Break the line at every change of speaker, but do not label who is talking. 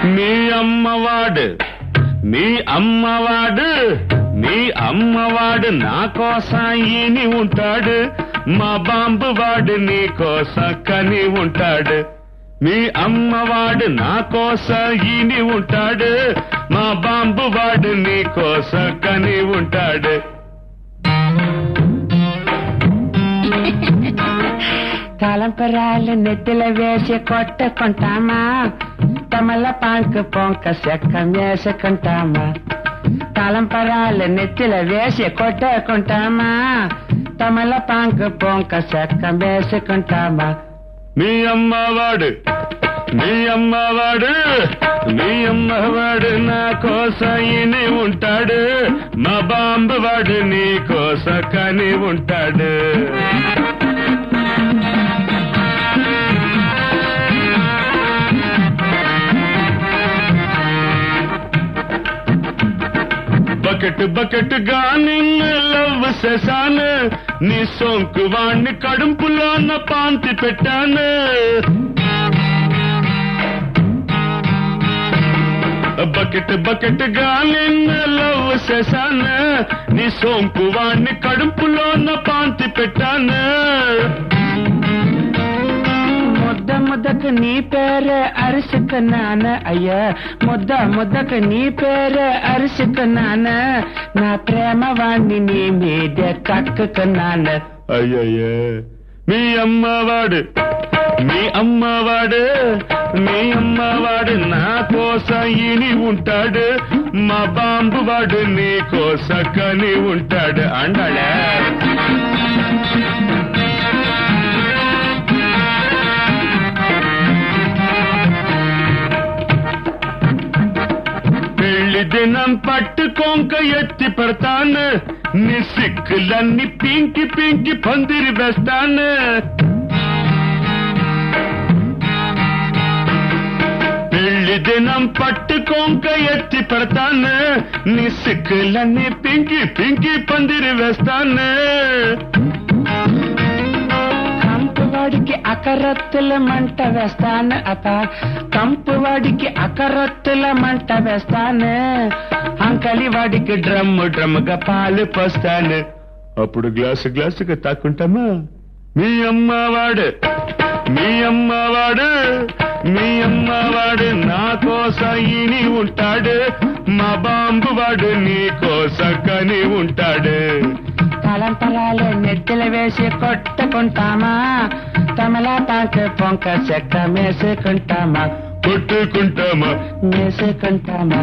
మీ అమ్మవాడు మీ అమ్మవాడు మీ అమ్మవాడు నా కోసం ఈని ఉంటాడు, మా బాంబు వాడు నీ కోసం కని ఉంటాడు. మీ అమ్మవాడు నా కోసం ఈని ఉంటాడు, మా బాంబు వాడు నీ కోసం కని ఉంటాడు.
తలంపరాలు నెత్తిల వేసి కొట్టుకుంటామా, తమలపాకు పొంక సెక్కం వేసుకుంటామా. తలంపరాలు నెత్తిల వేసి కొట్టుకుంటామా, తమలపాకు పొంక సెక్కం వేసుకుంటామా.
మీ అమ్మవాడు మీ అమ్మవాడు మీ అమ్మవాడు నా కోసం ఈని ఉంటాడు, మా బాంబు వాడు నీ కోసం కని ఉంటాడు. బకెట్ బకెట్ గా నిన్ను లవ్ చేశాను, నీ సోంకు వాణ్ణి కడుపులోన పాంతి పెట్టాను. బకెట్ బకెట్ గా నిన్ను లవ్ చేశాను, నీ సోంకు వాణ్ణి కడుపులోన పాంతి పెట్టాను.
ముద్ద ముద్దకు నీ పేరు అరుసుకున్నాను అయ్యా, ముద్ద ముద్దకు నీ పేరు అరుసుకున్నాను, నా ప్రేమ వాణ్ణి నీ మీద కక్కుకున్నాను.
అయ్యయ్యే మీ అమ్మవాడు మీ అమ్మవాడు మీ అమ్మవాడు నా కోసం ఈని ఉంటాడు, మా బాంబు వాడు నీ కోసం కని ఉంటాడు అండాలే. పెళ్లి దినం పట్టుకోంక ఎత్తి పెడతాను, నీ సిక్కులన్నీ పింకి పింకి పందిరి వేస్తాను. పెళ్లి దినం పట్టుకోంక ఎత్తి పెడతాను, నీ సిక్కులన్నీ పింకి పింకి పందిరి వేస్తాను.
కంపువాడికి అకరత్తుల మంట వేస్తాను అత, కంపువాడికి అకరత్తుల మంట వేస్తాను, అంకలి వాడికి డ్రమ్ము డ్రమ్ముగా పాలు పోస్తాను.
అప్పుడు గ్లాసు గ్లాసుగా తాకుంటామా. మీ అమ్మవాడు మీ అమ్మవాడు మీ అమ్మవాడు నా కోసం ఈని ఉంటాడు, మా బాంబు వాడు నీ కోసం కని ఉంటాడు.
తలంపరాలు నెత్తిల వేసి కొట్టుకుంటామా, తమలపాకు పొంక చెక్క మేసుకుంటామా.
కొట్టుకుంటామా
మేసుకుంటామా.